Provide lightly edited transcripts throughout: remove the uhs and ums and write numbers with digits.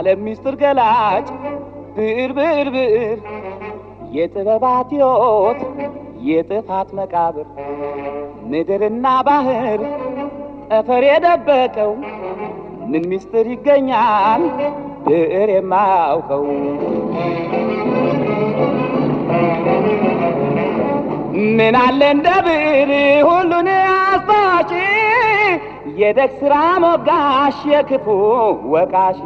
የዓለም ሚስጥር ገላጭ ብዕር ብዕር ብዕር የጥበባት ሕይወት የጥፋት መቃብር ምድርና ባህር ጠፈር የደበቀው ምን ሚስጥር ይገኛል ብዕር የማያውቀው? ምን አለ እንደ ብዕር ሁሉን አስታዋሽ የደግ ሥራ ሞጋሽ የክፉ ወቃሽ?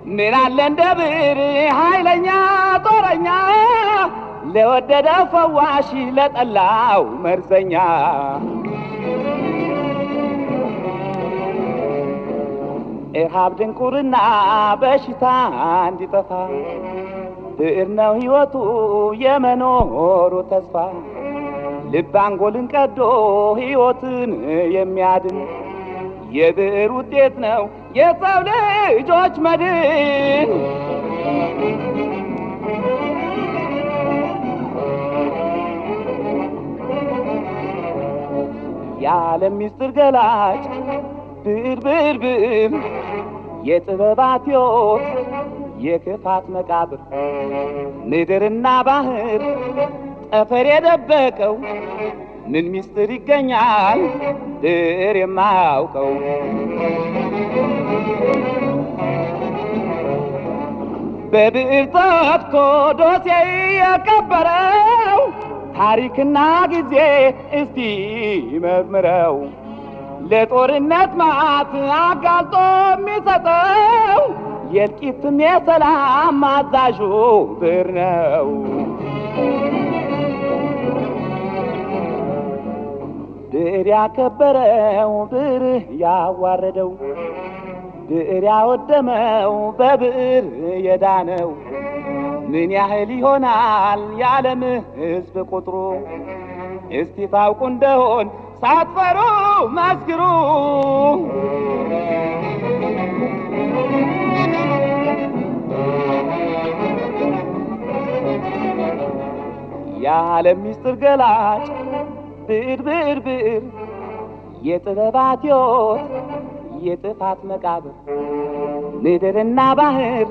ምን አለ እንደ ብዕር ኃይለኛ ጦረኛ ለወደደው ፈዋሽ ለጠላው መርዘኛ? ኢርሃብ ድንቁርና በሽታ እንዲጠፋ ብዕር ነው ሕይወቱ የመኖሩ ተስፋ። ልብ አንጎልን ቀዶ ሕይወትን የሚያድን የብዕር ውጤት ነው የሰው ልጆች መድን። የዓለም ሚስጥር ገላጭ ብዕር ብዕር ብዕር የጥበባት ሕይወት የክፋት መቃብር ምድርና ባህር ጠፈር የደበቀው ምን ሚስጥር ይገኛል ብዕር የማያውቀው? በብዕር ተጽፎ ዶሴ የከበረው ታሪክና ጊዜ እስቲ መርምረው። ለጦርነት ማዕት አጋልጦ የሚሰጠው የጥቂትም የሰላም አዛዡ ብዕር ነው። ብዕር ያከበረው ብዕር ያዋረደው ብዕር ያወደመው በብዕር የዳነው ምን ያህል ይሆናል የዓለም ሕዝብ ቁጥሩ? እስቲ ታውቁ እንደሆን ሳትፈሩ መስክሩ። የዓለም ሚስጥር ገላጭ ብዕር ብዕር ብዕር የጥበባት ሕይወት የጥፋት መቃብር ምድርና ባህር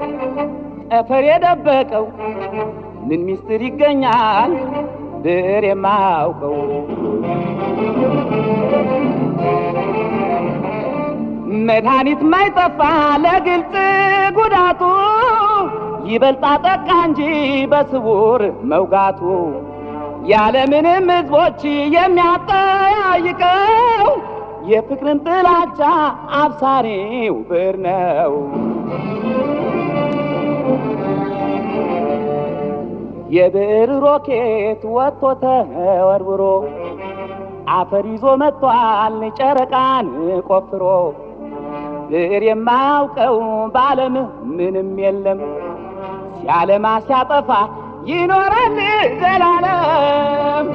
ጠፈር የደበቀው ምን ሚስጥር ይገኛል ብዕር የማያውቀው? መድኃኒት ማይጠፋ ለግልጽ ጉዳቱ ይበልጣ ጠቃ እንጂ በስውር መውጋቱ ያለምንም ሕዝቦች የሚያጠያይቀው የፍቅርን ጥላቻ አብሳሪው ብዕር ነው። የብዕር ሮኬት ወጥቶ ተወርውሮ አፈር ይዞ መጥቷል ጨረቃን ቆፍሮ። ብዕር የማያውቀው በዓለም ምንም የለም ሲያለማ ሲያጠፋ ይኖራል ዘላለም።